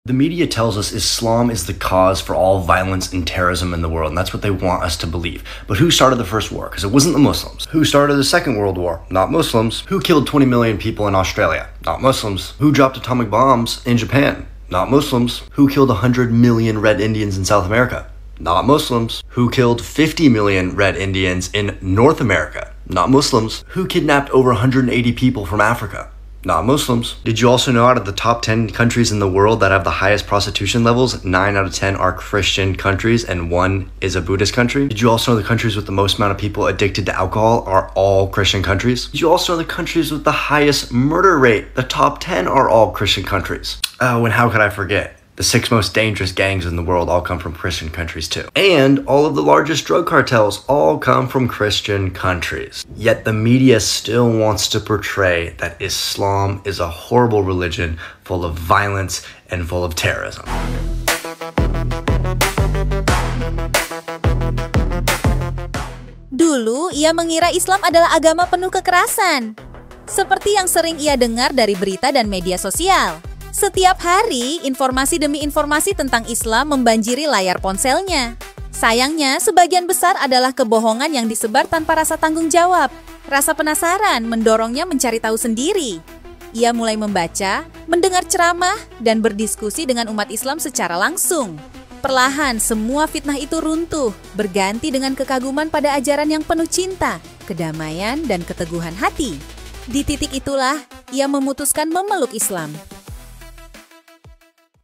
The media tells us Islam is the cause for all violence and terrorism in the world, and that's what they want us to believe. But who started the first war? Because it wasn't the Muslims. Who started the Second World War? Not Muslims. Who killed 20 million people in Australia? Not Muslims. Who dropped atomic bombs in Japan? Not Muslims. Who killed 100 million Red Indians in South America? Not Muslims. Who killed 50 million Red Indians in North America? Not Muslims. Who kidnapped over 180 people from Africa? Not Muslims. Did you also know out of the top 10 countries in the world that have the highest prostitution levels, 9 out of 10 are Christian countries and 1 is a Buddhist country? Did you also know the countries with the most amount of people addicted to alcohol are all Christian countries? Did you also know the countries with the highest murder rate, the top 10 are all Christian countries? Oh, and how could I forget? The 6 most dangerous gangs in the world all come from Christian countries too. And all of the largest drug cartels all come from Christian countries. Yet the media still wants to portray that Islam is a horrible religion full of violence and full of terrorism. Dulu, ia mengira Islam adalah agama penuh kekerasan. Seperti yang sering ia dengar dari berita dan media sosial. Setiap hari, informasi demi informasi tentang Islam membanjiri layar ponselnya. Sayangnya, sebagian besar adalah kebohongan yang disebar tanpa rasa tanggung jawab. Rasa penasaran mendorongnya mencari tahu sendiri. Ia mulai membaca, mendengar ceramah, dan berdiskusi dengan umat Islam secara langsung. Perlahan, semua fitnah itu runtuh, berganti dengan kekaguman pada ajaran yang penuh cinta, kedamaian, dan keteguhan hati. Di titik itulah, ia memutuskan memeluk Islam.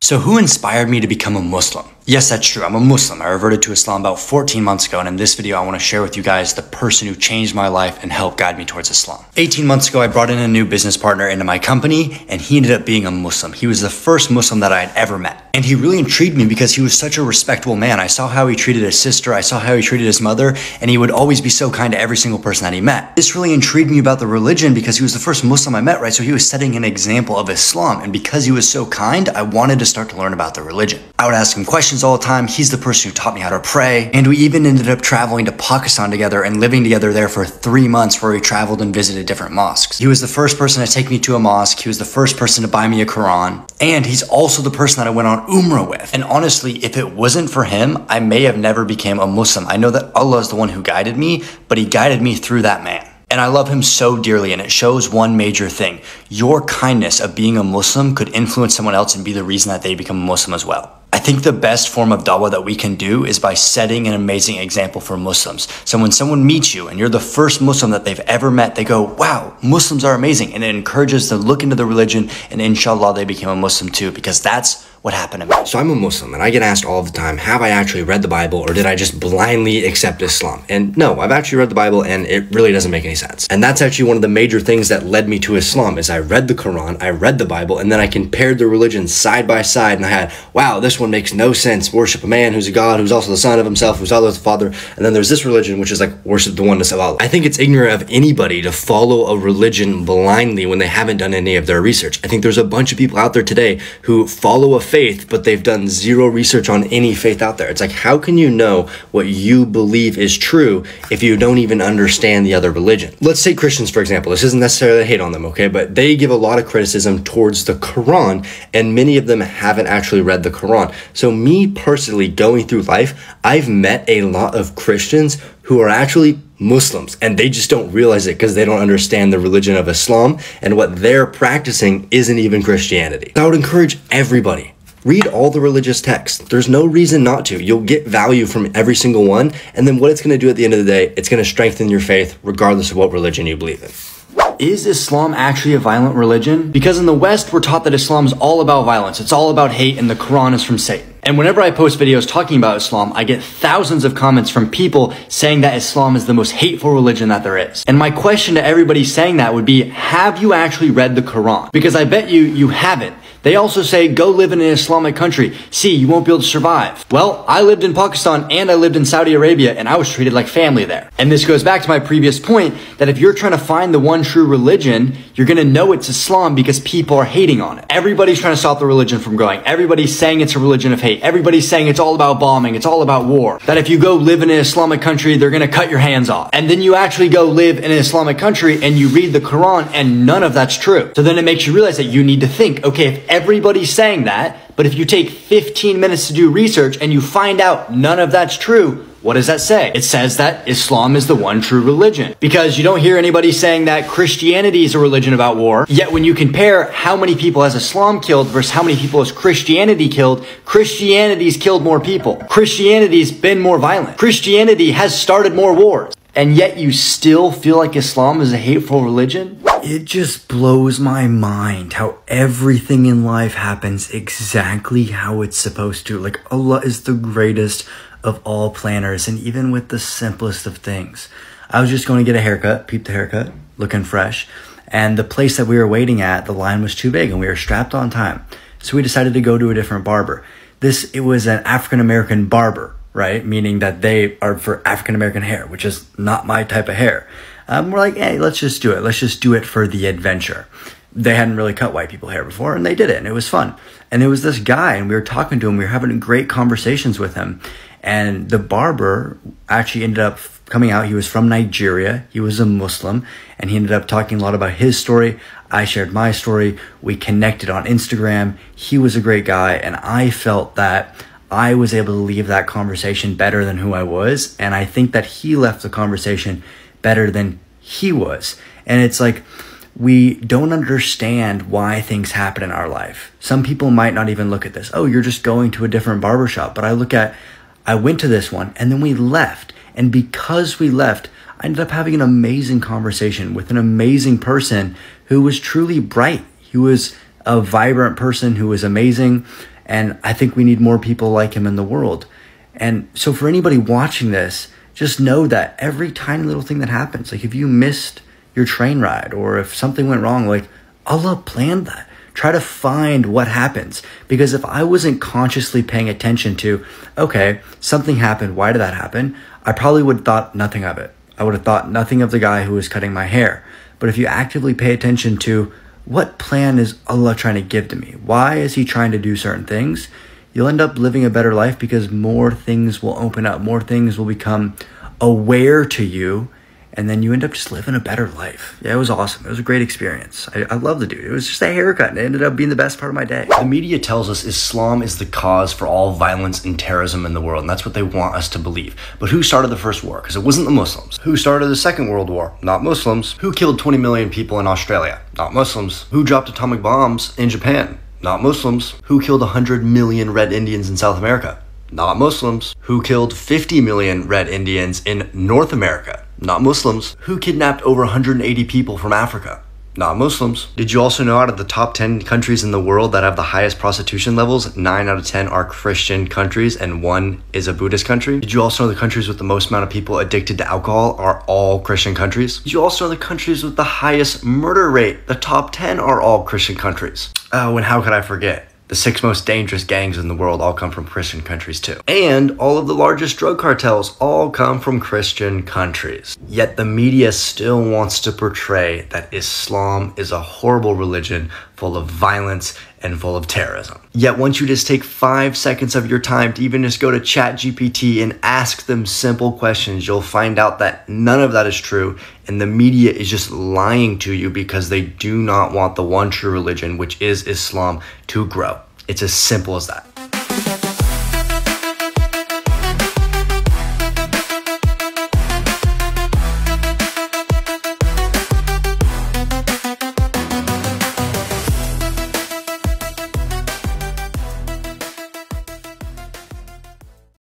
So who inspired me to become a Muslim? Yes, that's true. I'm a Muslim. I reverted to Islam about 14 months ago, and in this video I want to share with you guys the person who changed my life and helped guide me towards Islam. 18 months ago, I brought in a new business partner into my company, and he ended up being a Muslim. He was the first Muslim that I had ever met. And he really intrigued me because he was such a respectable man. I saw how he treated his sister, I saw how he treated his mother, and he would always be so kind to every single person that he met. This really intrigued me about the religion because he was the first Muslim I met, right? So he was setting an example of Islam, and because he was so kind, I wanted to start to learn about the religion. I would ask him questions all the time. He's the person who taught me how to pray, and we even ended up traveling to Pakistan together and living together there for 3 months where we traveled and visited different mosques. He was the first person to take me to a mosque, he was the first person to buy me a Quran, and he's also the person that I went on Umrah with. And honestly, if it wasn't for him, I may have never became a Muslim. I know that Allah is the one who guided me, but he guided me through that man. And I love him so dearly, and it shows one major thing. Your kindness of being a Muslim could influence someone else and be the reason that they become a Muslim as well. I think the best form of dawah that we can do is by setting an amazing example for Muslims. So when someone meets you and you're the first Muslim that they've ever met, they go, wow, Muslims are amazing. And it encourages them to look into the religion, and inshallah they become a Muslim too, because that's what happened to me. So I'm a Muslim, and I get asked all the time, have I actually read the Bible, or did I just blindly accept Islam? And no, I've actually read the Bible, and it really doesn't make any sense. And that's actually one of the major things that led me to Islam, is I read the Quran, I read the Bible, and then I compared the religions side by side, and I had, wow, this one makes no sense. Worship a man who's a God, who's also the son of himself, who's Allah the Father. And then there's this religion, which is like worship the oneness of Allah. I think it's ignorant of anybody to follow a religion blindly when they haven't done any of their research. I think there's a bunch of people out there today who follow a faith, but they've done zero research on any faith out there. It's like, how can you know what you believe is true if you don't even understand the other religion? Let's take Christians, for example. This isn't necessarily a hate on them, okay? But they give a lot of criticism towards the Quran, and many of them haven't actually read the Quran. So me personally, going through life, I've met a lot of Christians who are actually Muslims, and they just don't realize it because they don't understand the religion of Islam, and what they're practicing isn't even Christianity. I would encourage everybody, read all the religious texts. There's no reason not to. You'll get value from every single one, and then what it's going to do at the end of the day, it's going to strengthen your faith regardless of what religion you believe in. Is Islam actually a violent religion? Because in the West, we're taught that Islam is all about violence. It's all about hate, and the Quran is from Satan. And whenever I post videos talking about Islam, I get thousands of comments from people saying that Islam is the most hateful religion that there is. And my question to everybody saying that would be, have you actually read the Quran? Because I bet you haven't. They also say, go live in an Islamic country. See, you won't be able to survive. Well, I lived in Pakistan and I lived in Saudi Arabia, and I was treated like family there. And this goes back to my previous point that if you're trying to find the one true religion, you're going to know it's Islam because people are hating on it. Everybody's trying to stop the religion from growing. Everybody's saying it's a religion of hate. Everybody's saying it's all about bombing. It's all about war. That if you go live in an Islamic country, they're going to cut your hands off. And then you actually go live in an Islamic country and you read the Quran, and none of that's true. So then it makes you realize that you need to think, okay, if everybody's saying that, But if you take 15 minutes to do research and you find out none of that's true, what does that say? It says that Islam is the one true religion. Because you don't hear anybody saying that Christianity is a religion about war. Yet when you compare how many people has Islam killed versus how many people has Christianity killed, Christianity's killed more people. Christianity's been more violent. Christianity has started more wars. And yet you still feel like Islam is a hateful religion? It just blows my mind how everything in life happens exactly how it's supposed to. Like, Allah is the greatest of all planners, and even with the simplest of things. I was just going to get a haircut, peep the haircut, looking fresh, and the place that we were waiting at, the line was too big and we were strapped on time. So we decided to go to a different barber. It was an African-American barber, right? Meaning that they are for African-American hair, which is not my type of hair. We're like, hey, let's just do it. Let's just do it for the adventure. They hadn't really cut white people hair before, and they did it, and it was fun. And it was this guy, and we were talking to him. We were having great conversations with him. And the barber actually ended up coming out. He was from Nigeria. He was a Muslim, and he ended up talking a lot about his story. I shared my story. We connected on Instagram. He was a great guy, and I felt that I was able to leave that conversation better than who I was. And I think that he left the conversation better than he was. And it's like, we don't understand why things happen in our life. Some people might not even look at this. Oh, you're just going to a different barbershop. But I went to this one and then we left. And because we left, I ended up having an amazing conversation with an amazing person who was truly bright. He was a vibrant person who was amazing. And I think we need more people like him in the world. And so for anybody watching this, just know that every tiny little thing that happens, like if you missed your train ride or if something went wrong, like Allah planned that. Try to find what happens. Because if I wasn't consciously paying attention to, okay, something happened, why did that happen? I probably would have thought nothing of it. I would have thought nothing of the guy who was cutting my hair. But if you actively pay attention to what plan is Allah trying to give to me? Why is he trying to do certain things? You'll end up living a better life because more things will open up. More things will become aware to you. And then you end up just living a better life. Yeah, it was awesome. It was a great experience. I love the dude. It was just a haircut, and it ended up being the best part of my day. The media tells us Islam is the cause for all violence and terrorism in the world, and that's what they want us to believe. But who started the first war? Because it wasn't the Muslims. Who started the Second World War? Not Muslims. Who killed 20 million people in Australia? Not Muslims. Who dropped atomic bombs in Japan? Not Muslims. Who killed 100 million Red Indians in South America? Not Muslims. Who killed 50 million Red Indians in North America? Not Muslims. Who kidnapped over 180 people from Africa? Not Muslims. Did you also know out of the top 10 countries in the world that have the highest prostitution levels, 9 out of 10 are Christian countries and 1 is a Buddhist country? Did you also know the countries with the most amount of people addicted to alcohol are all Christian countries? Did you also know the countries with the highest murder rate, the top 10 are all Christian countries? Oh, and how could I forget? The 6 most dangerous gangs in the world all come from Christian countries too. And all of the largest drug cartels all come from Christian countries. Yet the media still wants to portray that Islam is a horrible religion full of violence and full of terrorism. Yet once you just take 5 seconds of your time to even just go to ChatGPT and ask them simple questions, you'll find out that none of that is true, and the media is just lying to you because they do not want the one true religion, which is Islam, to grow. It's as simple as that.